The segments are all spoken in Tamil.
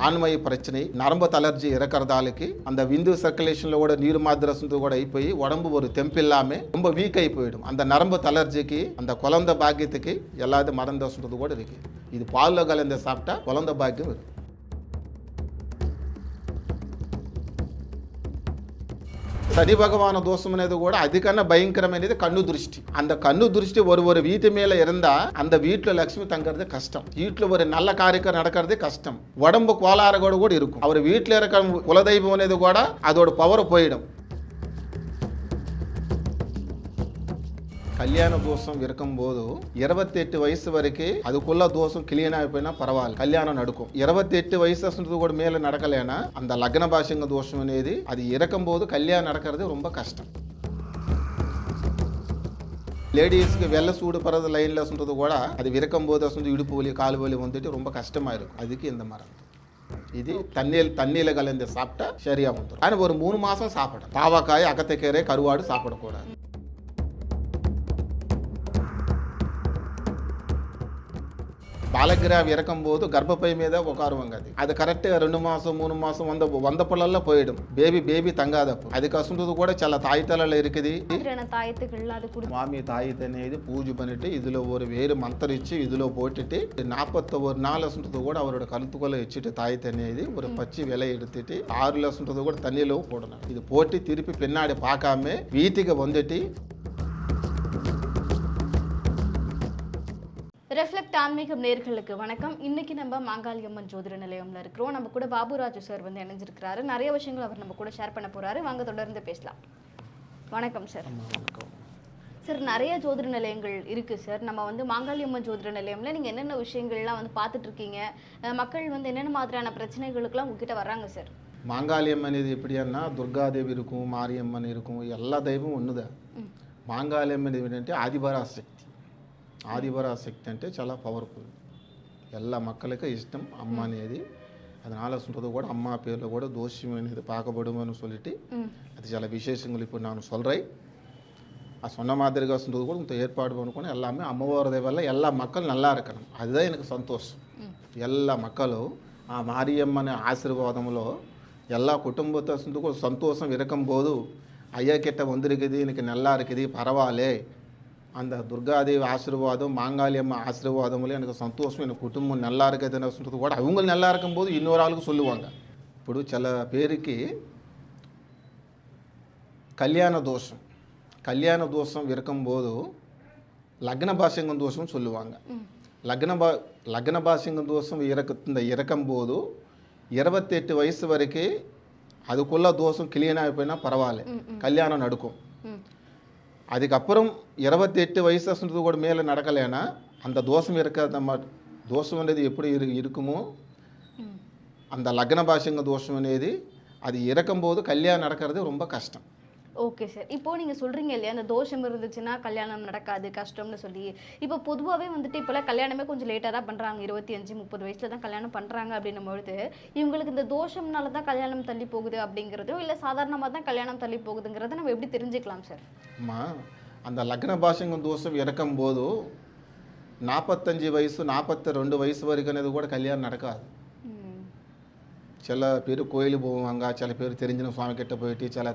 ஆண்மை பிரச்சனை, நரம்பு தளர்ச்சி இறக்கறதாலுக்கு அந்த விந்து சர்க்குலேஷன்ல கூட நீர் மாத்திரசு கூட போய் உடம்பு ஒரு தெம்பில்லாம ரொம்ப வீக் ஆகி போயிடும். அந்த நரம்பு தளர்ச்சிக்கு, அந்த குழந்தை பாக்கியத்துக்கு எல்லாத்தையும் மறந்த சொல்றது கூட இருக்கு. இது பாலில் கலந்து சாப்பிட்டா குழந்தை பாக்கியம் இருக்கு. శని భగవాన దోషం అనేది కూడా అధికన్నా భయంకరమైనది కన్ను దృష్టి. அந்த கண்ணு திருஷ்டி ஒரு வீட்டு மேல இருந்தா அந்த வீட்டுல லட்சுமி தங்கறது கஷ்டம். வீட்டுல ஒரு நல்ல காரியம் நடக்கிறது கஷ்டம். உடம்பு கோளாறுகள் கூட இருக்கும். அவர் வீட்டுல இருக்க குலதெய்வம் అనేది கூட அதோட பவர் போயிடும். கல்யாண தோஷம் இருக்கும்போது 28 வயசு வரைக்கும் அதுக்குள்ள தோஷம் கிளியன் ஆகிப்போயினா பரவாயில்ல, கல்யாணம் நடக்கும். 28 வயசு கூட மேல நடக்கலைன்னா அந்த லக்ன பாஷங்க தோஷம் అనేది அது இறக்கும்போது கல்யாணம் நடக்கிறது ரொம்ப கஷ்டம். லேடிஸ்க்கு வெள்ளை சூடு பறது லைன்ல சொல்றது கூட அது இறக்கும்போது அசந்து இடுப்பு வலி கால் வலி வந்துட்டு ரொம்ப கஷ்டமா இருக்கும். அதுக்கு இந்த மரம் இது தண்ணியில கலந்து சாப்பிட்டா சரியா வந்துடும். ஆனால் ஒரு 3 மாசம் சாப்பிடணும். பாவக்காய், அகத்தைக்கீரை, கருவாடு சாப்பிடக்கூடாது. பாலகிராவ் இறக்கும்போது கர்ப்பப்பை மீத உட்காருவாங்க. அது கரெக்டாக 2 மாதம் 3 மாதம் வந்த பிள்ளைல போயிடும். பேபி தங்காதப்போ அதுக்கு அசுந்தது கூட சில தாய்த்தலையில் இருக்குது. சுவாமி தாயத்தை అనేది பூஜை பண்ணிட்டு இதில் ஒரு வேறு மந்திரிச்சு இதில் போட்டுட்டு 41 நாள் அசுந்தது கூட அவரோட கழுத்துக்குள்ள வச்சுட்டு தாயத்தை అనేది ஒரு பச்சை விலை எடுத்துட்டு 6 அசுந்தது கூட தண்ணியில போடணும். இது போட்டு திருப்பி பின்னாடி பார்க்காம வீட்டுக்கு வந்துட்டு ரெஃப்ளெக்ட் ஆன்மீகம் நேர்களுக்கு வணக்கம். இன்னைக்கு நம்ம மாங்காளியம்மன் ஜோதிட நிலையம்ல இருக்கிறோம். நம்ம கூட பாபுராஜு சார் வந்து இணைஞ்சிருக்கிறாரு. நிறைய விஷயங்கள் அவர் நம்ம கூட ஷேர் பண்ண போறாரு. வாங்க தொடர்ந்து பேசலாம். வணக்கம் சார். சார், நிறைய ஜோதிட நிலையங்கள் இருக்கு சார். நம்ம வந்து மாங்காளியம்மன் ஜோதிட நிலையம்ல நீங்க என்னென்ன விஷயங்கள்லாம் வந்து பார்த்துட்டு இருக்கீங்க, மக்கள் வந்து என்னென்ன மாதிரியான பிரச்சனைகளுக்கெல்லாம் உங்ககிட்ட வர்றாங்க சார்? மாங்காளியம்மன் இது எப்படின்னா துர்காதேவி இருக்கும், மாரியம்மன் இருக்கும், எல்லா தெய்வம் ஒண்ணுதான். மாங்காளியம்மன் ఏంటంటే ఆదిపరాశక్తి. ఆదిపరాశక్తి అంటే చాలా పవర్ఫుల్. எல்லா மக்களுக்கும் இஷ்டம் அம்மா అనేది. அதனால சொல்றது கூட அம்மா பேர்ல கூட தோஷம் అనేది பார்க்கப்படும்னு சொல்லிட்டு அது சில விசேஷங்கள் இப்போ நான் சொல்றேன். சொன்ன மாதிரிగా சொல்றது கூட இந்த ஏற்பாடு பண்ணுவோம். எல்லாமே அம்மவார தேவல்ல எல்லா மக்கள் நல்லா இருக்கணும். அதுதான் எனக்கு சந்தோஷம். எல்லா மக்களும் ఆ మారియమ్మని ఆశీర్వాదంలో எல்லா குடும்பத்தை கூட சந்தோஷம் இருக்கும்போது ஐயா கிட்ட வந்திருக்குது, எனக்கு நல்லா இருக்குது, பரவாயில்லை, அந்த துர்காதேவி ஆசீர்வாதம், மாங்காளியம்மன் ஆசீர்வாதம்ல எனக்கு சந்தோஷம், எனக்கு குடும்பம் நல்லா இருக்குதுன்னு சொல்கிறது கூட அவங்க நல்லா இருக்கும்போது இன்னொரு ஆளுக்கு சொல்லுவாங்க. ఇప్పుడు சில பேருக்கு கல்யாண தோஷம் இருக்கும்போது லக்ன பாஷங்க தோஷம் சொல்லுவாங்க. லக்ன பாஷங்க தோஷம் இறக்கும்போது 28 வயசு வரைக்கும் அதுக்குள்ள தோஷம் கிளியன் ஆகிப்போயினா பரவாயில்ல, கல்யாணம் நடக்கும். அதுக்கப்புறம் 28 வயசு கூட மேலே நடக்கலைன்னா அந்த தோஷம் இருக்காத தோஷம் అనేది எப்படி இருக்குமோ அந்த லக்ன பாஷங்க தோஷம் అనేది அது இறக்கும்போது கல்யாணம் நடக்கிறது ரொம்ப கஷ்டம். Okay sir. இப்போ நீங்கள் சொல்கிறீங்க இல்லையா, அந்த தோஷம் இருந்துச்சுன்னா கல்யாணம் நடக்காது கஷ்டம்னு சொல்லி. இப்போ பொதுவாகவே வந்துட்டு இப்போலாம் கல்யாணமே கொஞ்சம் லேட்டாக தான் பண்ணுறாங்க. 25-30 வயசில் தான் கல்யாணம் பண்ணுறாங்க அப்படின்னும் பொழுது இவங்களுக்கு இந்த தோஷம்னால தான் கல்யாணம் தள்ளி போகுது அப்படிங்கிறதோ இல்லை சாதாரணமாக தான் கல்யாணம் தள்ளி போகுதுங்கிறத நம்ம எப்படி தெரிஞ்சுக்கலாம் சார்? ஆமாம், அந்த லக்ன பாஷங்க தோஷம் இறக்கும்போது 45 வயசு 42 வயசு வரைக்கும் అనేది கூட கல்யாணம் நடக்காது. சில பேர் கோயிலுக்கு போவாங்க, சில பேர் தெரிஞ்சின சுவாமி கிட்ட போயிட்டு சில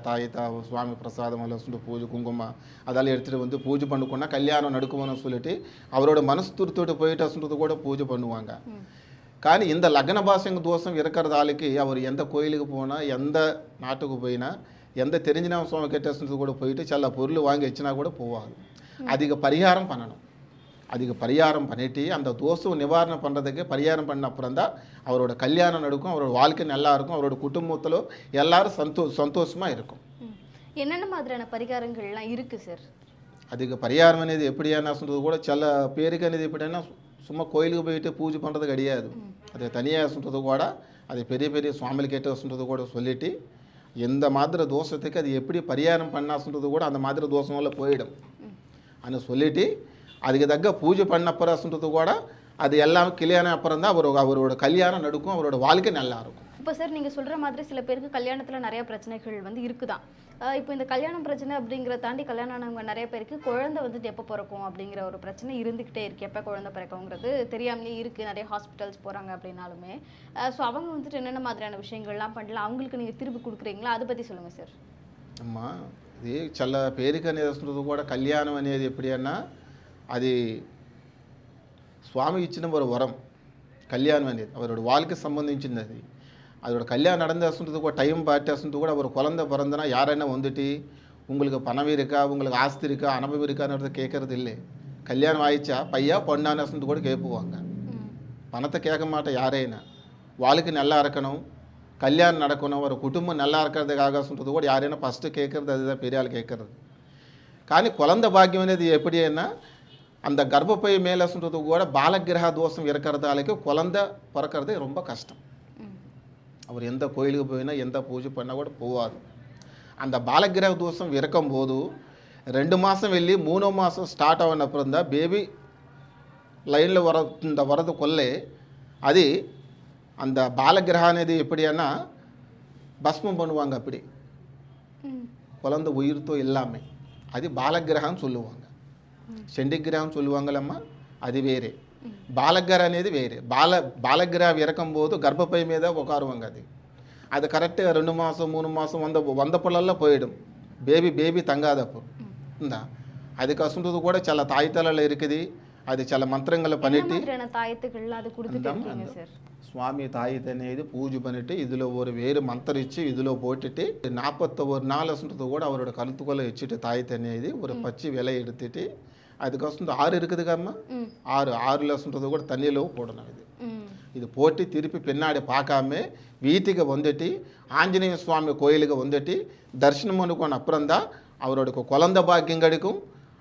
சுவாமி பிரசாதம் எல்லாம் சொல்லிட்டு பூஜை குங்குமம் அதெல்லாம் எடுத்துகிட்டு வந்து பூஜை பண்ணுக்கோன்னா கல்யாணம் நடக்கும்னு சொல்லிட்டு அவரோட மனசு துருத்துட்டு போயிட்டு சொல்கிறது கூட பூஜை பண்ணுவாங்க. కానీ இந்த லக்ன பாஷங்க தோஷம் இருக்கிறதாலுக்கு அவர் எந்த கோயிலுக்கு போனால், எந்த நாட்டுக்கு போயினா, எந்த தெரிஞ்சின சுவாமி கிட்ட சொல்றது கூட போயிட்டு சில பொருள் வாங்கி வச்சுனா கூட போவாங்க. அதுக்கு பரிகாரம் பண்ணணும். அதுக்கு பரிகாரம் பண்ணிட்டு அந்த தோஷம் நிவாரணம் பண்ணுறதுக்கு பரிகாரம் பண்ண அப்புறம் தான் அவரோட கல்யாணம் நடக்கும், அவரோட வாழ்க்கை நல்லா இருக்கும், அவரோட குடும்பத்தில் எல்லாரும் சந்தோஷமாக இருக்கும். என்னென்ன மாதிரியான பரிகாரங்கள்லாம் இருக்குது சார்? அதுக்கு பரிகாரம் అనేది எப்படியான சொல்கிறது கூட சில பேருக்கு అనేది எப்படின்னா சும்மா கோயிலுக்கு போயிட்டு பூஜை பண்ணுறது கிடையாது. அது தனியாக சொல்கிறது கூட அது பெரிய சுவாமிகள் கேட்ட சொல்கிறது கூட சொல்லிவிட்டு எந்த மாதிரி தோஷத்துக்கு அது எப்படி பரிகாரம் பண்ணா சொல்கிறது கூட அந்த மாதிரி தோஷமெல்லாம் போயிடும் అని சொல்லிட்டு அதுக்கு தக்க பூஜை பண்ணப்புறம் சொல்கிறது கூட அது எல்லாம் கிளியான அப்புறம் தான் அவரோட கல்யாணம் நடக்கும், அவரோட வாழ்க்கை நல்லா இருக்கும். இப்போ சார் நீங்கள் சொல்கிற மாதிரி சில பேருக்கு கல்யாணத்தில் நிறைய பிரச்சனைகள் வந்து இருக்குதான். இப்போ இந்த கல்யாணம் பிரச்சனை அப்படிங்கிற தாண்டி கல்யாணம் ஆனவங்க நிறைய பேருக்கு குழந்தை வந்துட்டு எப்போ பிறக்கும் அப்படிங்கிற ஒரு பிரச்சனை இருந்துக்கிட்டே இருக்குது. எப்போ குழந்தை பிறக்குங்கிறது தெரியாமலே இருக்குது. நிறைய ஹாஸ்பிட்டல்ஸ் போகிறாங்க அப்படின்னாலுமே. ஸோ அவங்க வந்துட்டு என்னென்ன மாதிரியான விஷயங்கள்லாம் பண்ணலாம், அவங்களுக்கு நீங்கள் தீர்வு கொடுக்குறீங்களா, அதை பற்றி சொல்லுங்கள் சார். అమ్మా ఇది చాలా పేరుకి అనేది వస్తున్నది కూడా కళ్యాణం అనేది ఎప్పుడన్నా అది స్వామి ఇచ్చిన ஒரு వరం. கல்யாணம் అనేది அவரோட வாழ்க்கை சம்பந்திంచింది அது. அதோட கல்யாணம் நடந்தது கூட டைம் பார்த்து கூட ஒரு குழந்தை பிறந்தனா யாரைனா வந்துட்டு உங்களுக்கு பணம் இருக்கா, உங்களுக்கு ஆஸ்தி இருக்கா, அனுபவம் இருக்கான்னு கேட்கறது இல்லை. கல்யாணம் ஆயிடுச்சா பையா பொண்ணான்னு கூட கேட்புவாங்க. பணத்தை கேட்க மாட்டேன் யாரேனா. வாழ்க்கை நல்லா இருக்கணும், கல்யாணம் நடக்கணும், ஒரு குடும்பம் நல்லா இருக்கிறதுக்காக சொல்கிறது கூட யாரேனா ஃபஸ்ட்டு கேட்குறது அதுதான் பெரிய ஆள் கேட்குறது. కానీ குழந்தை பாக்கியம் అనేది எப்படின்னா அந்த கர்ப்பப்பை மேலே சொல்கிறது கூட பாலகிரக தோஷம் இருக்கிறதாலேக்கு குழந்தை பிறக்கிறது ரொம்ப கஷ்டம். அவர் எந்த கோயிலுக்கு போயினா எந்த பூஜை பண்ணால் கூட போவாது. அந்த பாலகிரக தோஷம் இருக்கும்போது 2 மாதம் వెళ్ళి 3 மாதம் ஸ்டார்ட் ஆகின அப்புறம் தான் பேபி லைனில் வரதுக்குள்ளே அது அந்த பாலகிரகம் అనేది எப்படின்னா பஸ்மம் பண்ணுவாங்க. அப்படி குழந்தை உயிர்த்தோ எல்லாமே அது பாலகிரகம் சொல்லுவாங்க. செண்டிகிரகம் சொல்லுவாங்களம்மா, அது வேறு. பாலகிரகம் అనేది వేరే. బాలగ్రహం ఇరకంబోదు గర్భపై మీద ఉకారువాங்க. அது கரெக்டாக 2 மாதம் 3 மாதம் வந்த பிள்ளைல போயிடும். பேபி தங்காதப்போ இந்தா அதுக்கு அசுன்றது கூட சில தாய்த்தலில் இருக்குது. அது சில మంత్రంகளை பண்ணிட்டு சுவாமி தாயத்து అనేది பூஜை பண்ணிட்டு இதில் ஒரு வேறு மந்திரம் இச்சு இதில் போட்டுட்டு 41 நாள் அசுன்றது கூட அவரோட கழுத்துக்குள்ளே வச்சுட்டு தாயத்து అనేది ஒரு பச்சை விலை எடுத்துட்டு அதுக்கோசம் 6 இருக்குதுக்காம்மா 6 சொல்கிறது கூட தண்ணியில் போடணும். இது போட்டு திருப்பி பின்னாடி பார்க்காம வீட்டுக்கு வந்துட்டு ஆஞ்சநேய சுவாமி கோயிலுக்கு வந்துட்டு தரிசனம் பண்ணிக்கோன அப்புறம் தான் அவரோட குழந்தை பாக்கியம் கிடைக்கும்.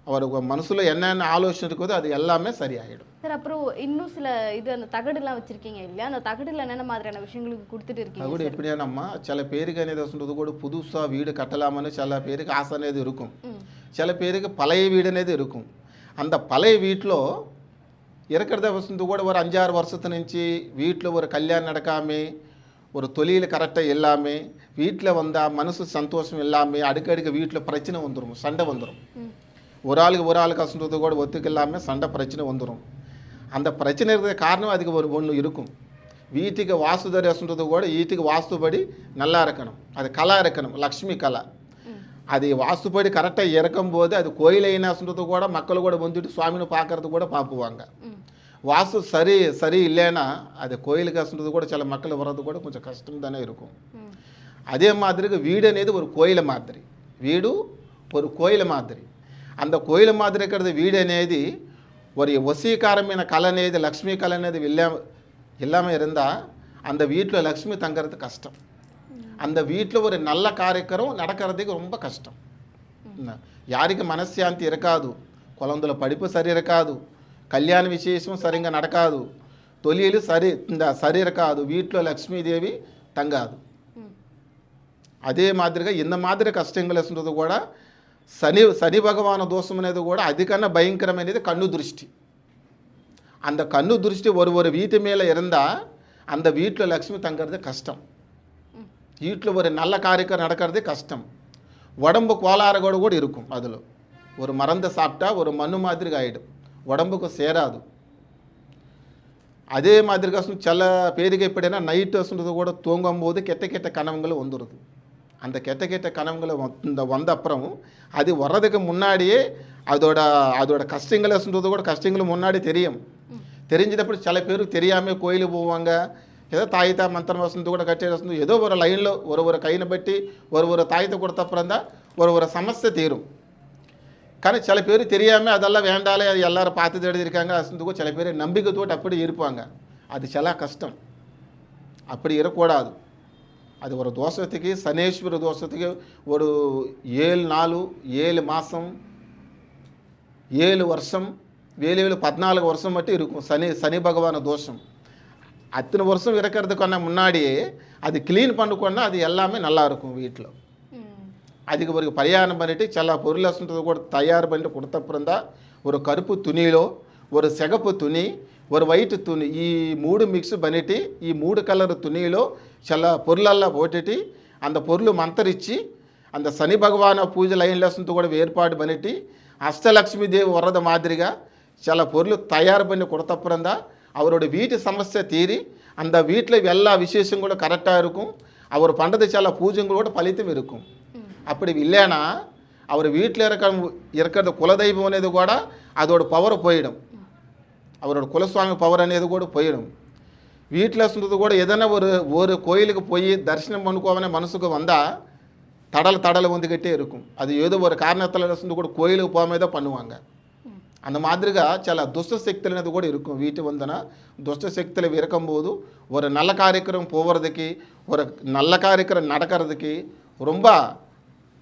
அவருக்கு மனசில் என்னென்ன ஆலோசனை இருக்குதோ அது எல்லாமே சரியாயிடும். சார் அப்புறம் இன்னும் சில இது அந்த தகடுலாம் வச்சுருக்கீங்க இல்லையா, அந்த தகடுல என்னென்ன மாதிரியான விஷயங்களுக்கு கொடுத்துட்டு இருக்கீங்க? தகடு எப்படியானம்மா சில பேருக்கு అనేది சொல்கிறது கூட புதுசாக வீடு கட்டலாமன்னு சில பேருக்கு ஆசை అనేది இருக்கும். சில பேருக்கு பழைய வீடு అనేది இருக்கும். அந்த பழைய வீட்டில் இருக்கிறத வசந்து கூட ஒரு 5-6 வருஷத்து నుంచి வீட்டில் ஒரு கல்யாணம் நடக்காமல் ஒரு தொழில் கரெக்டாக இல்லாமல் வீட்டில் வந்தால் மனசு சந்தோஷம் இல்லாமல் அடுக்கடுக்கு வீட்டில் பிரச்சனை வந்துடும், சண்டை வந்துடும். ஒரு ஆளுக்கு அசுன்றது கூட ஒத்துக்க இல்லாமல் சண்டை பிரச்சனை வந்துடும். அந்த பிரச்சனை இருக்கிற காரணம் அதுக்கு ஒன்று இருக்கும். வீட்டுக்கு வாஸ்துதரி அசுன்றது கூட வீட்டுக்கு வாஸ்துபடி நல்லா இருக்கணும், அது கலா இருக்கணும், லக்ஷ்மி கலா. அது வாஸ்துப்படி கரெக்டாக இறக்கும்போது அது கோயிலை என்ன சொல்கிறது கூட மக்கள் கூட வந்துட்டு சுவாமின்னு பார்க்கறது கூட பார்ப்புவாங்க. வாஸ்து சரி இல்லைன்னா அது கோயிலுக்கு சொல்கிறது கூட சில மக்கள் வர்றது கூட கொஞ்சம் கஷ்டம் தானே இருக்கும். அதே மாதிரிக்கு வீடு అనేది ஒரு கோயிலை மாதிரி, வீடு ஒரு கோயிலை மாதிரி. அந்த கோயிலை மாதிரி இருக்கிறது வீடு అనేది ஒரு வசீகாரమైన கலை అనేది லக்ஷ்மி கலை అనేది இல்லாமல் இருந்தால் அந்த வீட்டில் லக்ஷ்மி தங்கிறது கஷ்டம். அந்த வீட்டில் ஒரு நல்ல காரியக்கரம் நடக்கிறதுக்கு ரொம்ப கஷ்டம். யாருக்கு మనశ్శాంతి இருக்காது, குழந்தைல படிப்பு சரி இருக்காது, கல்யாண விசேஷம் சரிங்க நடக்காது, தொழில் சரி இருக்காது, வீட்டில் லக்ஷ்மీదేవి தங்காது. అదే మాదిరిగా இந்த மாதிரி కష్టంగా சொல்றது கூட சனி பகவான தோஷம் అనేది கூட அதுக்கான பயங்கரமானது கண்ணு திருஷ்டி. அந்த கண்ணு திருஷ்டி ஒரு வீட்டு மேலே இருந்தால் அந்த வீட்டில் லக்ஷ்மி தங்கிறது கஷ்டம். வீட்டில் ஒரு நல்ல காரியம் நடக்கிறது கஷ்டம். உடம்பு கோளாறுகோடு கூட இருக்கும். அதில் ஒரு மறந்து சாப்பிட்டா ஒரு மண்ணு மாதிரி ஆகிடும், உடம்புக்கு சேராது. அதே மாதிரி சில பேருக்கு எப்படின்னா நைட்டு சொல்கிறது கூட தூங்கும்போது கெட்ட கனவுகள் வந்துடுது. அந்த கெட்ட கனவுகளை வந்த அப்புறம் அது வர்றதுக்கு முன்னாடியே அதோட கஷ்டங்களை சொல்கிறது கூட கஷ்டங்களும் முன்னாடி தெரிஞ்சதப்படி சில பேருக்கு தெரியாமல் கோயிலுக்கு போவாங்க. ஏதோ தாயத்தை மந்திரம் வசந்து கூட கட்டி வசந்து ஏதோ ஒரு லைனில் ஒரு கைனை பற்றி ஒரு தாயத்தை கொடுத்த அப்புறம் தான் ஒரு சமஸ்யை தீரும். కానీ சில பேர் தெரியாமல் அதெல்லாம் வேண்டாலே அது எல்லாரும் பார்த்து எழுதியிருக்காங்க வசந்து கூட சில பேர் நம்பிக்கைத்தோடு அப்படி இருப்பாங்க. அது சில கஷ்டம், அப்படி இருக்கக்கூடாது. அது ஒரு தோஷத்துக்கு சனீஸ்வர தோஷத்துக்கு ஒரு 7 நாள் 7 மாதம் 7 வருஷம் 14 வருஷம் மட்டும் இருக்கும் சனி பகவான தோஷம். அத்தனை வருஷம் இருக்கிறதுக்கான முன்னாடியே அது க்ளீன் பண்ணிக்கொண்டா அது எல்லாமே நல்லா இருக்கும் வீட்டில். அதுக்கு ஒரு பரிகாரம் பண்ணிவிட்டு சில பொருளை கூட தயார் பண்ணிட்டு கொடுத்த அப்புறம் தான் ஒரு கருப்பு துணியிலோ ஒரு சிகப்பு துணி ஒரு వైట్ துணி ఈ 3 మిక్స్ பண்ணிட்டு ఈ 3 కలర్ துணியிலோ சில பொருளெல்லாம் போட்டுட்டு அந்த பொருள் மந்திரிச்சு அந்த சனி பகவான பூஜை லைன்ல கூட ஏற்பாடு பண்ணிட்டு அஷ்டலக்ஷ்மி தேவி வர்றது மாதிரிగా சில பொருள் தயார் பண்ணி கொடுத்தப்புறம் தான் அவரோட வீட்டு சமஸ்யை தீரி அந்த வீட்டில் எல்லா விஷயமும் கூட கரெக்டாக இருக்கும். அவர் பண்ணுறது சில பூஜைங்களோட பலித்தம் இருக்கும். அப்படி இல்லைன்னா அவர் வீட்டில் இருக்கிறது குலதெய்வம் అనేది కూడా அதோட பவர் போயிடும். அவரோட குலசுவாமி பவர் అనేది கூட போயிடும். வீட்டில் சொல்றது கூட எதனா ஒரு கோயிலுக்கு போய் தரிசனம் பண்ணுக்கோவனே மனசுக்கு வந்தால் தடல் வந்துக்கிட்டே இருக்கும். அது ஏதோ ஒரு காரணத்தில் வந்து கூட கோயிலுக்கு போகாம தான் பண்ணுவாங்க. அந்த மாதிரிగా చాలా దుష్ట శక్తులు అనేది కూడా இருக்கும். வீட்டு வந்தனா దుష్ట శక్తులు இருக்கும்போது ஒரு நல்ல காரியக்ரம் போகிறதுக்கு ஒரு நல்ல காரியக்ரம் நடக்கிறதுக்கு ரொம்ப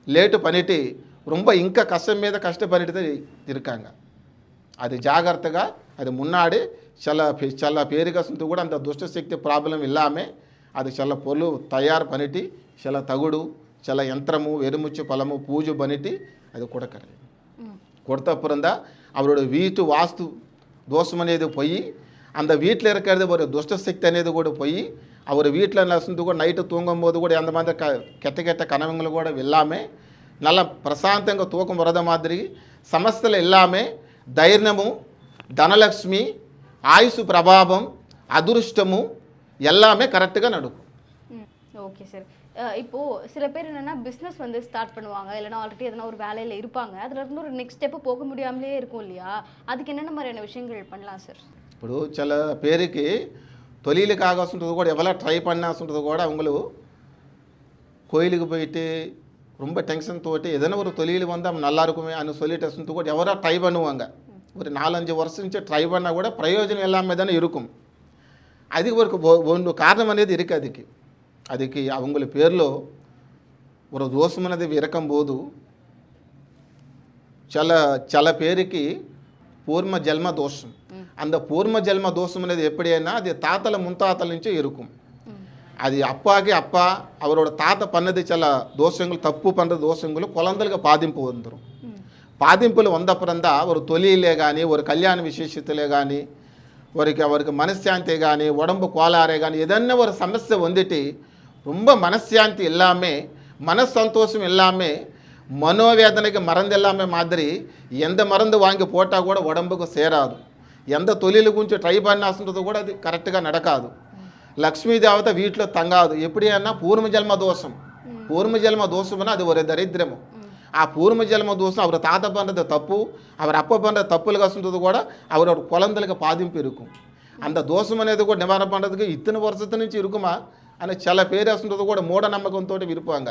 லேட்டு பண்ணிட்டு ரொம்ப ఇంకా கஷ்டம் மீத கஷ்டப்பட்டு இருக்காங்க. அது ஜாகிரதைగా அது முன்னாடி சில பேருக்கு வந்து கூட அந்த துஷ்ட சக்தி ப்ராப்ளம் இல்லாமல் அது சில பொருள் தயார் பண்ணிட்டு சில தகுடு சில யந்திரமு வெறுமுச்சு பழமு பூஜை பண்ணிட்டு அது கொடுக்கறது. கொடுத்த அப்புறம் தான் அவரோட வீட்டு வாஸ்து தோஷம் అనేది போய் அந்த வீட்டில் இருக்கிறது ஒரு துஷ்ட சக்தி అనేది கூட போய் அவர் வீட்டில் நசுந்து கூட நைட்டு தூங்கும்போது கூட அந்த மாதிரி கெட்ட கனவுಗಳು கூட இல்லாமல் நல்ல பிரசாந்தங்க தூக்கம் வரத மாதிரி సమస్యలు எல்லாமே ధైర్యము தனலக்ஷ்மி ஆயுசு பிரபாவம் அதிருஷ்டமும் எல்லாமே கரெக்டாக நடக்கும். Okay sir. இப்போது சில பேர் என்னென்னா பிஸ்னஸ் வந்து ஸ்டார்ட் பண்ணுவாங்க, இல்லைனா ஆல்ரெடி எதனா ஒரு வேலையில் இருப்பாங்க, அதில் இருந்து ஒரு நெக்ஸ்ட் ஸ்டெப்பு போக முடியாமலே இருக்கும் இல்லையா? அதுக்கு என்னென்ன மாதிரியான விஷயங்கள் பண்ணலாம் சார்? ఇప్పుడు சில பேருக்கு தொழிலுக்காக சொல்கிறது கூட எவ்வளோ ட்ரை பண்ணா சொல்கிறது கூட அவங்களு கோயிலுக்கு போயிட்டு ரொம்ப டென்ஷன் தோட்டி எதனா ஒரு தொழில் வந்தால் நல்லா இருக்குமே అని சொல்லிட்டு சொல்லிட்டு கூட எவரோ ட்ரை பண்ணுவாங்க. ஒரு 4-5 வருஷம் నుంచి ட்ரை பண்ணால் கூட பிரயோஜனம் எல்லாமே தானே இருக்கும். அதுக்கு ஒரு காரணம் అనేది இருக்குது. அதுக்கு அவங்கள பேரில் ஒரு தோஷம் అనేది இருக்கும்போது சில பேருக்கு పూర్వ జన్మ దోషం. அந்த పూర్వ జన్మ దోషం అనేది எப்படின்னா அது தாத்தல முன்தாத்தல నుంచి இருக்கும். அது அப்பாக்கு அப்பா அவரோட தாத்தா பண்ணது சில தோஷங்கள் தப்பு பண்ணுற தோஷங்களும் குழந்தைகளுக்கு பாதிப்பு வந்துடும். பாதிப்புలు வந்தப்புறம் தான் ஒரு தொழிலே కానీ ஒரு கல்யாண விசேஷத்திலே కానీ அவருக்கு மனசாந்தி కానీ உடம்பு கோளாறே కానీ ఏదన్నా ஒரு సమస్య வந்துட்டு ரொம்ப மனசாந்தி இல்லாமல் மனசந்தோஷம் இல்லாமல் மனோவேதனைக்கு மருந்து எல்லாமே மாதிரி எந்த மருந்து வாங்கி போட்டால் கூட உடம்புக்கு சேராது. எந்த தொழில் குஞ்சம் ட்ரை பண்ணாசுன்றது கூட அது கரெக்டாக நடக்காது. லக்ஷ்மி தேவதை வீட்டில் தங்காது. எப்படின்னா பூர்வ ஜென்ம தோஷம். பூர்வ ஜென்ம தோஷம்னா அது ஒரு தரித்திரம். ఆ పూర్వ జన్మ దోషం அவர் தாத்தா பண்ணுறது தப்பு அவர் அப்பா பண்ணுற தப்புలు கசுன்றது கூட அவரோட குழந்தைகளுக்கு பாதிப்பு இருக்கும். அந்த தோஷம் అనేది கூட நிவாரண பண்ணுறதுக்கு இத்தனை வருஷத்து నుంచి இருக்குமா అని சில பேர் அசுன்றது கூட மூட நம்பகத்தோடு இருப்பாங்க.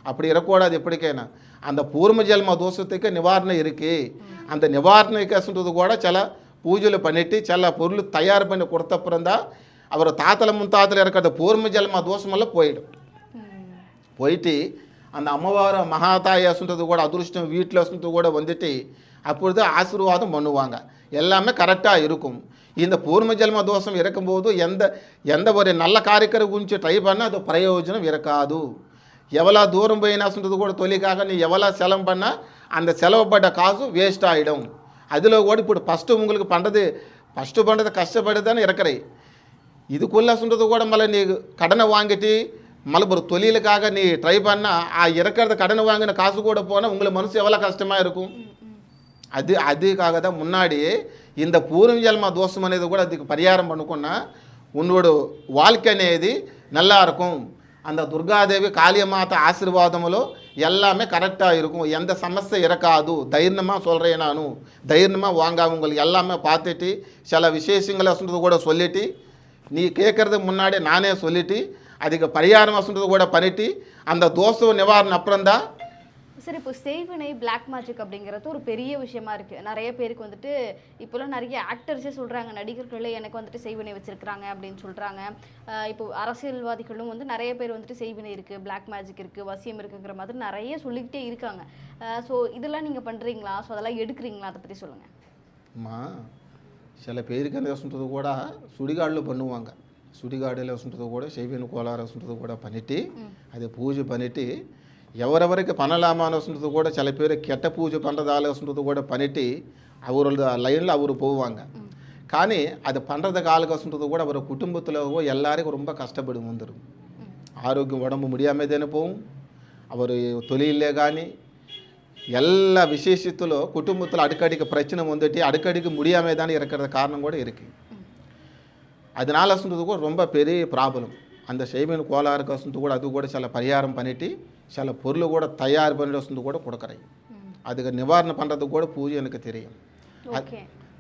அப்படி இருக்கக்கூடாது. எப்படிக்கேனா அந்த பூர்வ ஜென்ம தோஷத்துக்கு நிவாரணம் இருக்குது. அந்த நிவாரணக்கு அசுன்றது கூட சில பூஜைలు பண்ணிட்டு சில பொருள் தயார் பண்ணி கொடுத்தப்புறம் தான் அவர் தாத்தல முன்தாத்தல இருக்கிற பூர்வ ஜென்ம தோஷமெல்லாம் போயிடும். போயிட்டு அந்த அம்மவார மகாதாய் அசுன்றது கூட அதிருஷ்டம் வீட்டில் அசுன்றது கூட வந்துட்டு அப்பொழுது ஆசீர்வாதம் பண்ணுவாங்க. எல்லாமே கரெக்டாக இருக்கும். இந்த பூர்வ ஜென்ம தோஷம் இருக்கும்போது எந்த ஒரு நல்ல காரியக்கரை குరించి ட்ரை பண்ணால் அது பிரயோஜனம் இருக்காது. எவ்வளோ தூரம் போயினா சொல்கிறது கூட தொழிலுக்காக நீ எவ்வளோ செலவு பண்ணால் அந்த செலவுப்பட்ட காசு வேஸ்ட் ஆகிடும். அதில் கூட இப்போ உங்களுக்கு பண்ணுறது கஷ்டப்பட்டு தானே இருக்கிறேன். இதுக்குள்ளே சொல்கிறது கூட மళ్ళీ நீ கடனை வாங்கிட்டு மళ్ళీ ஒரு தொழிலுக்காக நீ ட்ரை பண்ணால் இருக்கிறத கடனை வாங்கின காசு கூட போனால் உங்களுக்கு மனசு எவ்வளோ கஷ்டமாக இருக்கும். அதுக்காக தான் முன்னாடியே இந்த పూర్వ జన్మ దోషం అనేది కూడా அதுக்கு பரிகாரம் பண்ணுக்குன்னா உன்னோட வாழ்க்கை అనేది நல்லா இருக்கும். அந்த துர்காதேவி காளியமாத ஆசீர்வாதமுలో எல்லாமே கரெக்டாக இருக்கும். எந்த சமஸ்யை இருக்காது. தைரியமாக சொல்கிறேன். நான் தைரியமாக வாங்க உங்களுக்கு எல்லாமே பார்த்துட்டு சில விசேஷங்களை சொல்கிறது கூட சொல்லிட்டு நீ கேட்குறதுக்கு முன்னாடி நானே சொல்லிட்டு அதுக்கு பரிகாரம் சொல்கிறது கூட பண்ணிட்டு அந்த தோஷ நிவாரணம் அப்புறம் தான் சார். இப்போ செய்வினை பிளாக் மேஜிக் அப்படிங்கிறது ஒரு பெரிய விஷயமா இருக்குது. நிறைய பேருக்கு வந்துட்டு இப்போலாம் நிறைய ஆக்டர்ஸே சொல்கிறாங்க, நடிகர்களே எனக்கு வந்துட்டு செய்வினை வச்சுருக்கிறாங்க அப்படின்னு சொல்கிறாங்க. இப்போ அரசியல்வாதிகளும் வந்து நிறைய பேர் வந்துட்டு செய்வினை இருக்குது, பிளாக் மேஜிக் இருக்குது, வசியம் இருக்குங்கிற மாதிரி நிறைய சொல்லிக்கிட்டே இருக்காங்க. ஸோ இதெல்லாம் நீங்கள் பண்ணுறீங்களா? ஸோ அதெல்லாம் எடுக்கிறீங்களா? அதை பற்றி சொல்லுங்கள். அம்மா சில பேருக்கு அந்த சொல்கிறது கூட சுடிகாடில் பண்ணுவாங்க. சுடிகாடில் சொல்கிறது கூட செய்வினை கோளாறு சொல்கிறது கூட பண்ணிவிட்டு அதை பூஜை பண்ணிவிட்டு ఎవరెవరికి பண்ணலாமான்னு சொல்கிறது கூட சில பேர் கெட்ட பூஜை பண்ணுறதால சொல்கிறது கூட பண்ணிவிட்டு அவரோட லைனில் அவர் போவாங்க. కానీ அது பண்ணுறதுக்கு ஆளுக சொல்கிறது கூட அவர் குடும்பத்தில் எல்லாருக்கும் ரொம்ப கஷ்டப்படும் வந்துடும். ஆரோக்கியம் உடம்பு முடியாமல் தானே போகும். அவர் தொழிலே కానీ எல்லா விசேஷத்தில் குடும்பத்தில் அடிக்கடிக்கு பிரச்சனை வந்துட்டு அடிக்கடிக்கு முடியாமல் தானே இருக்கிற காரணம் கூட இருக்குது. அதனால சொல்றது கூட ரொம்ப பெரிய ப்ராப்ளம். அந்த செய்வன் கோளாறுக்கு வசந்து கூட அது கூட சில பரிகாரம் பண்ணிட்டு சில பொருள் கூட தயார் பண்ணிட்டு வசந்து கூட கொடுக்குறேன். அதுக்கு நிவாரணம் பண்ணுறதுக்கு கூட பூஜை எனக்கு தெரியும்.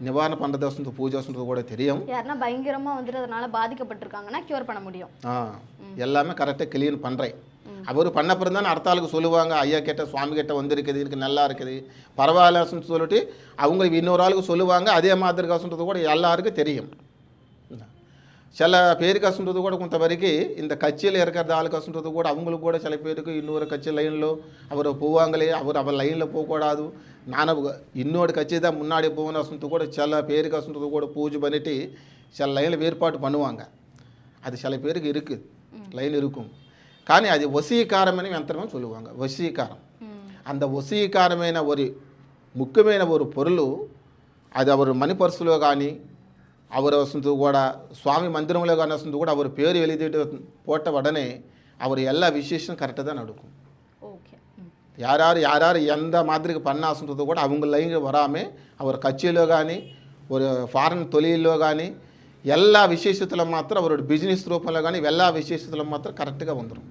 நிவாரணம் பண்ணுறது வசந்து பூஜை வசந்தது கூட தெரியும். யாருன்னா பயங்கரமாக வந்துட்டு அதனால பாதிக்கப்பட்டிருக்காங்கன்னா க்யூர் பண்ண முடியும். எல்லாமே கரெக்டாக கிளீன் பண்ணுறேன். அவர் பண்ண பிறகு தானே அடுத்த ஆளுக்கு சொல்லுவாங்க, ஐயா கிட்ட சுவாமி கிட்ட வந்திருக்குது, இதுக்கு நல்லா இருக்குது பரவாயில்லன்னு சொல்லிட்டு அவங்க இன்னொரு ஆளுக்கு சொல்லுவாங்க. அதே மாதிரி காசுன்றது கூட எல்லாருக்கும் தெரியும். சில பேருக்கு காசுன்றது கூட கொஞ்ச வரைக்கும் இந்த கட்சியில் இருக்கிற ஆள் காசுன்றது கூட அவங்களுக்கு கூட சில பேருக்கு இன்னொரு கட்சி லைனில் அவர் போவாங்களே, அவர் லைனில் போகக்கூடாது, நானும் இன்னொரு கட்சி தான் முன்னாடி போகணும் அசுன்றது கூட சில பேருக்கு அசுன்றது கூட பூஜை பண்ணிவிட்டு சில லைனில் வேறுபாடு பண்ணுவாங்க. அது சில பேருக்கு இருக்குது, லைன் இருக்கும். కానీ అది వశీకారమని యంత్రమని சொல்லுவாங்க. వశీకారం. அந்த వశీకారమైన ஒரு ముఖ్యమైన ஒரு பொருள் అది அவர் మనీ పర్సులో కానీ அவர் వస్తుంది కూడా స్వామి మందిరంలో కానీ వస్తుంది కూడా அவர் பேர் எழுதிட்டு போட்ட உடனே அவர் எல்லா விசேஷம் கரெக்டாக தான் நடக்கும். யார் எந்த மாதிரிக்கு பண்ணாசுன்றது கூட அவங்க லைனில் வராமல் அவர் கட்சியிலோ కానీ ஒரு ஃபாரின் தொழிலோ కానీ எல்லா விசேஷத்தில் மாத்திரம் அவரோட பிஸ்னஸ் ரூபத்தில் కానీ எல்லா விசேஷத்தில் மாத்திரம் கரெக்டாக வந்துடும்.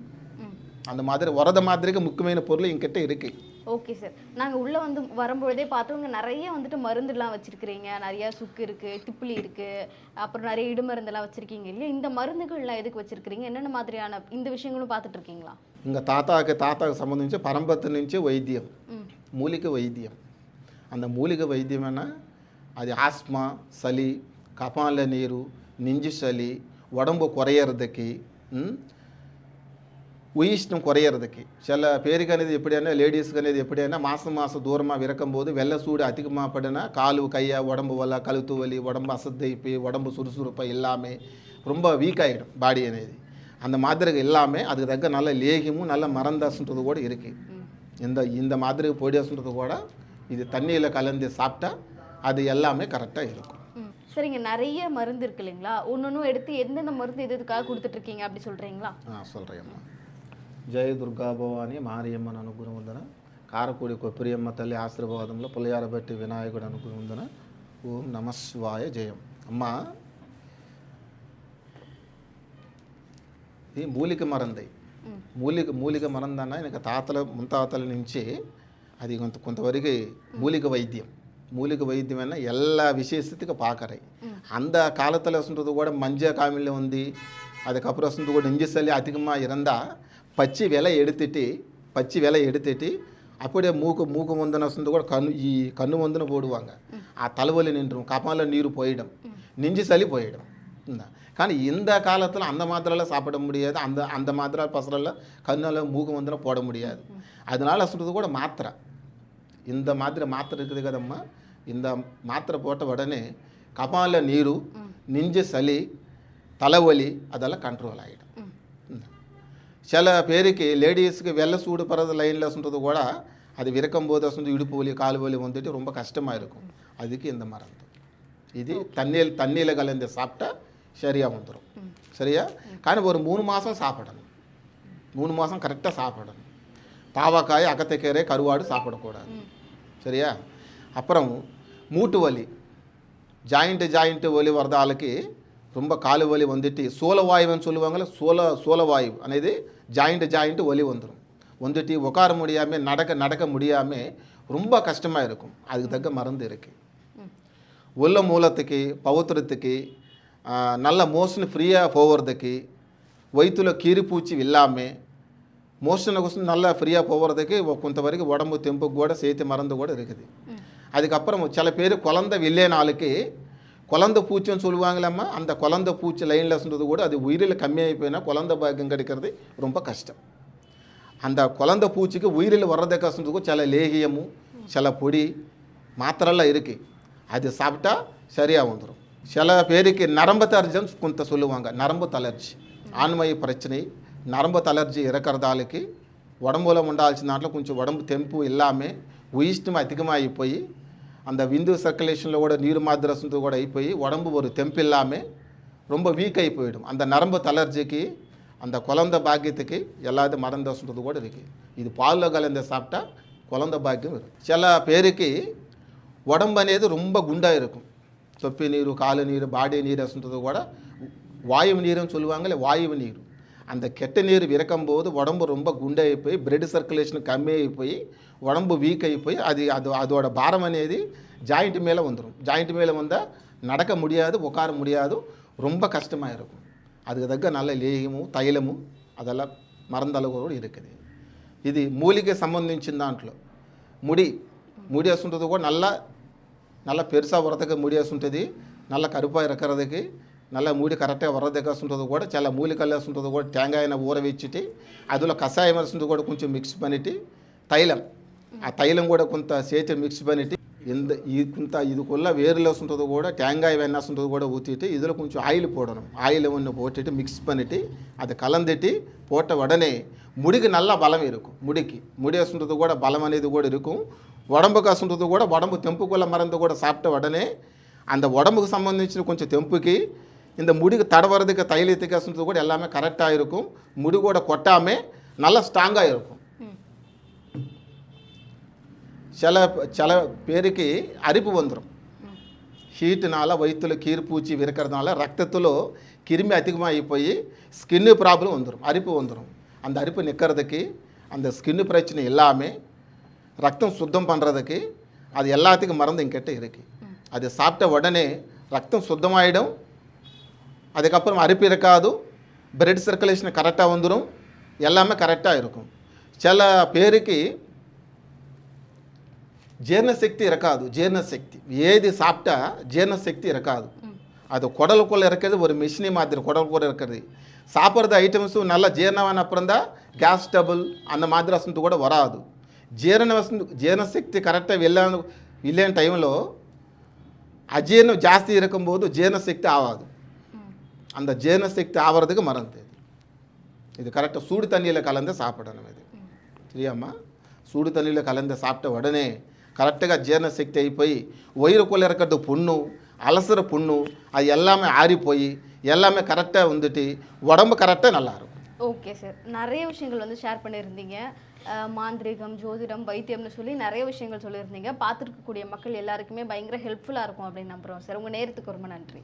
அந்த மாதிரி வரத மாதிரிக்கு முக்கியமான பொருள் என்கிட்ட இருக்கு. ஓகே சார், நாங்கள் உள்ளே வந்து வரும்பொழுதே பார்த்தவங்க நிறைய வந்துட்டு மருந்துலாம் வச்சுருக்கிறீங்க. நிறையா சுக்கு இருக்குது, திப்பிலி இருக்குது, அப்புறம் நிறைய இடுமருந்தெல்லாம் வச்சுருக்கீங்க இல்லையா? இந்த மருந்துகள்லாம் எதுக்கு வச்சுருக்கிறீங்க? என்னென்ன மாதிரியான இந்த விஷயங்களும் பார்த்துட்டு இருக்கீங்களா? எங்கள் தாத்தாவுக்கு சம்பந்திச்சு பரம்பத்து నుంచి வைத்தியம், மூலிகை வைத்தியம். அந்த மூலிகை வைத்தியம் என்ன, அது ஆஸ்மா, சளி, கபால நீரு, நெஞ்சு சளி, உடம்பு குறையிறதுக்கு, உயிஷ்டம் குறையிறதுக்கு. சில பேருக்கு అనేది எப்படின்னா லேடிஸ்க்கு అనేది எப்படின்னா மாதம் தூரமாக இருக்கும்போது வெள்ளை சூடு அதிகமாக படுனா காலு கையை உடம்பு வலி, கழுத்து வலி, உடம்பு அசத்தைப்பு, உடம்பு சுறுசுறுப்பாக எல்லாமே ரொம்ப வீக் ஆகிடும் பாடி అనేది. அந்த மாதிரி எல்லாமே அதுக்கு தக்க நல்ல லேகியமும் நல்ல மறந்தாசுன்றது கூட இருக்குது. இந்த மாதிரி பொடியாசுன்றது கூட இது தண்ணியில் கலந்து சாப்பிட்டா அது எல்லாமே கரெக்டாக இருக்கும். சரிங்க, நிறைய மருந்து இருக்கு இல்லைங்களா? ஒன்னொன்னும் எடுத்து எந்தெந்த மருந்து எதுக்காக கொடுத்துட்ருக்கீங்க அப்படி சொல்கிறீங்களா? சொல்கிறேம்மா. జయ దుర్గా భవాని మారియమ్మని అనుగ్రహం ఉందన, కారపూడి కొప్పరియమ్మ తల్లి ఆశీర్వాదంలో పుల్లయారబట్టి వినాయకుడు అనుగ్రహం ఉందన. ఓం నమ శివాయ జయం. అమ్మ ఇది మూలిక మరంది. మూలిక మరందన్న எனக்கு முன்தாத்தல నుంచి అది కొంతవరకు மூலிகை வைத்தியம். மூலிகை வைத்தியம் என்ன எல்லா விசேஷத்துக்கு பார்க்குறேன். அந்த காலத்தில் சொல்கிறது கூட மஞ்சள் காமில் வந்து அதுக்கப்புறம் சொல்றது கூட நெஞ்சு சளி அதிகமாக இருந்தால் பச்சி விலை எடுத்துட்டு அப்படியே மூக்கு முந்தின வசந்து கூட கண்ணு வந்துன்னு போடுவாங்க. தலைவலி நின்றும், கபால நீர் போயிடும், நெஞ்சு சளி போயிடும். కానీ இந்த காலத்தில் அந்த மாத்திரைலாம் சாப்பிட முடியாது. அந்த மாத்திரை பசரெல்லாம் கண்ணில் மூக்கு வந்துன்னு போட முடியாது. அதனால சொல்கிறது கூட மாத்திரை, இந்த மாத்திரை இருக்குது கதம்மா. இந்த மாத்திரை போட்ட உடனே கபால நீரு, நெஞ்சு சளி, தலைவலி அதெல்லாம் கண்ட்ரோல் ஆகிடும். சில பேருக்கு லேடிஸுக்கு வெள்ளை சூடு படுறது லைனில் சொல்கிறது கூட அது விறக்கும்போது வந்து இடுப்பு வலி, கால் வலி வந்துட்டு ரொம்ப கஷ்டமாக இருக்கும். அதுக்கு இந்த மருந்து இது தண்ணியில் கலந்து சாப்பிட்டா சரியாக வந்துடும். சரியா? కానీ ஒரு 3 மாதம் சாப்பிடணும். 3 மாதம் கரெக்டாக சாப்பிடணும். பாவக்காய், அகத்தக்கீரை, கருவாடு சாப்பிடக்கூடாது. சரியா? அப்புறம் மூட்டு வலி, ஜாயிண்ட்டு வலி வரத ஆளுக்கு ரொம்ப காலு வலி வந்துட்டு சோளவாயுன்னு சொல்லுவாங்கள்ல, சோளவாயு అనేది ஜாயிண்ட்டு வலி வந்துட்டு உட்கார முடியாமல் நடக்க முடியாமல் ரொம்ப கஷ்டமாக இருக்கும். அதுக்கு தக்க மருந்து இருக்குது. உள்ள மூலத்துக்கு, பவுத்திரத்துக்கு, நல்ல மோஷன் ஃப்ரீயாக போகிறதுக்கு, வயிற்றுல கீரிப்பூச்சி இல்லாமல் மோஷனை కోసం நல்லா ஃப்ரீயாக போகிறதுக்கு కొంతవరకు உடம்பு தெம்புக்கு கூட சேர்த்து மருந்து கூட இருக்குது. அதுக்கப்புறம் சில பேர் குழந்தை வில்லே நாளுக்கு குழந்தை பூச்சின்னு சொல்லுவாங்களம்மா. அந்த குழந்தை பூச்சி லைனில் சொல்கிறது கூட அது உயிரில் கம்மியாகி போயினா குழந்தை பாக்கியம் கிடைக்கிறது ரொம்ப கஷ்டம். அந்த குழந்தை பூச்சிக்கு உயிரில் வர்றதை கஷ்டத்துக்கும் சில லேகியமும் சில பொடி மாத்திரெல்லாம் இருக்குது. அது சாப்பிட்டா சரியாக வந்துடும். சில பேருக்கு நரம்பு தளர்ச்சின்னு கொஞ்சம் சொல்லுவாங்க. நரம்பு தளர்ச்சி, ஆண்மை பிரச்சனை, நரம்பு தளர்ச்சி இருக்கிறதாளுக்கு உடம்புல உண்டால்సిన దాంట్లో కొంచెం உடம்பு தெம்பு இல்லாமல் உயிஷ்டம் அதிகமாகி போய் அந்த விந்து சர்க்குலேஷனில் கூட நீர் மாத்திரசத்து கூட ஆகி போய் உடம்பு ஒரு தெம்பு இல்லாமல் ரொம்ப வீக் ஆகி போயிடும். அந்த நரம்பு தளர்ச்சிக்கு அந்த குழந்தை பாக்கியத்துக்கு எல்லாத்தையும் மறந்து சொல்கிறது கூட இருக்குது. இது பாலில் கலந்து சாப்பிட்டா குழந்தை பாக்கியம் இருக்கும். சில பேருக்கு உடம்பு అనేది ரொம்ப குண்டாக இருக்கும். தொப்பி நீர், காலு நீர், பாடி நீர் சொல்கிறது கூட வாயு நீருன்னு சொல்லுவாங்களே, வாயு நீர். அந்த கெட்ட நீர் விறக்கும்போது உடம்பு ரொம்ப குண்டாகி போய் பிளட் சர்க்குலேஷன் கம்மியாகி போய் உடம்பு வீக் ஆகி போய் அதோட பாரம் అనేది ஜாயிண்ட் மேலே வந்துடும். ஜாயிண்ட் மேலே வந்தால் நடக்க முடியாது, உட்கார முடியாது, ரொம்ப கஷ்டமாக இருக்கும். அதுக்கு தக்க நல்ல லேகமும் தைலமும் அதெல்லாம் மருந்தளவு கூட இருக்குது. ఇది మూలికి సంబంధించిన దాంట్లో ముడి వేస్తుంటుంది కూడా నల్ల పెరుసా వరదకి ముడి వేస్తుంటుంది, నల్ల కరుపాయి రకరదకి నల్ల మూడి కరెక్ట్గా వరదకి వస్తుంటుంది కూడా చాలా మూలికలు వేస్తుంటుంది కూడా తేంగాయన ఊరవిచ్చిటి అదిలో కషాయం వేస్తుంటుంది కూడా కొంచెం మిక్స్ పనిటి తైలం ఆ తైలం కూడా కొంత చేతి మిక్స్ పనిటి కొంత இதுக்குள்ள வேரில் வசுன்றது கூட தேங்காய் வெண்ணெய் சுன்றது கூட ஊற்றிட்டு இதில் கொஞ்சம் ஆயில் போடணும். ஆயில் ஒன்று போட்டுட்டு மிக்ஸ் பண்ணிவிட்டு அதை கலந்துட்டு போட்ட உடனே முடிக்கு நல்லா பலம் இருக்கும். முடி வசுன்றது கூட பலம் అనేది கூட இருக்கும். உடம்புக்கு வசுன்றது கூட உடம்பு தெம்புக்குள்ள மருந்து கூட சாப்பிட்ட உடனே அந்த உடம்புக்கு சம்பந்திச்சு கொஞ்சம் தெம்புக்கு இந்த முடிக்கு தடவறதுக்கு தைலத்துக்கு வசுன்றது கூட எல்லாமே கரெக்டாக இருக்கும். முடி கூட கொட்டாமல் நல்லா ஸ்ட்ராங்காக இருக்கும். சில பேருக்கு அரிப்பு வந்துடும். ஹீட்டுனால வயிற்றுல கீர்பூச்சி விற்கிறதுனால ரத்தத்தில் கிருமி அதிகமாகி போய் ஸ்கின்னு ப்ராப்ளம் வந்துடும், அரிப்பு வந்துடும். அந்த அரிப்பு நிற்கிறதுக்கு அந்த ஸ்கின்னு பிரச்சனை எல்லாமே ரத்தம் சுத்தம் பண்ணுறதுக்கு அது எல்லாத்துக்கும் மருந்து என்கிட்ட இருக்குது. அது சாப்பிட்ட உடனே ரத்தம் சுத்தமாகிடும். அதுக்கப்புறம் அரிப்பு இருக்காது, பிளட் சர்க்குலேஷன் கரெக்டாக வந்துடும், எல்லாமே கரெக்டாக இருக்கும். சில பேருக்கு ஜீரணசக்தி இருக்காது. ஜீரணசக்தி ஏது சாப்பிட்டா ஜீரணசக்தி இருக்காது. அது குடலுக்குள்ளே இருக்கிறது ஒரு மிஷினி மாதிரி குடலுக்குள்ளே இருக்கிறது. சாப்பிட்றது ஐட்டம்ஸும் நல்லா ஜீரணமான அப்புறம் தான் கேஸ் டபுள் அந்த மாதிரி வசந்து கூட வராது. ஜீரணசக்தி கரெக்டாக இல்லைன்னு டைமில் அஜீரணம் ஜாஸ்தி இருக்கும்போது ஜீரணசக்தி ஆகாது. அந்த ஜீரணசக்தி ஆகிறதுக்கு மருந்து இது கரெக்டாக சூடு தண்ணியில் கலந்து சாப்பிடணும். இது சரியாம்மா? சூடு தண்ணியில் கலந்து சாப்பிட்ட உடனே கரெக்டாக ஜீரணசக்தி ஆகி போய் வயிறுக்குள்ளே இருக்கிறது புண்ணு, அலசர புண்ணு அது எல்லாமே ஆறி போய் எல்லாமே கரெக்டாக வந்துட்டு உடம்பு கரெக்டாக நல்லாயிருக்கும். ஓகே சார், நிறைய விஷயங்கள் வந்து ஷேர் பண்ணியிருந்தீங்க. மாந்திரிகம், ஜோதிடம், வைத்தியம்னு சொல்லி நிறைய விஷயங்கள் சொல்லியிருந்தீங்க. பார்த்துருக்கக்கூடிய மக்கள் எல்லாருக்குமே பயங்கர ஹெல்ப்ஃபுல்லாக இருக்கும் அப்படின்னு நம்புகிறோம் சார். உங்கள் நேரத்துக்கு ரொம்ப நன்றி.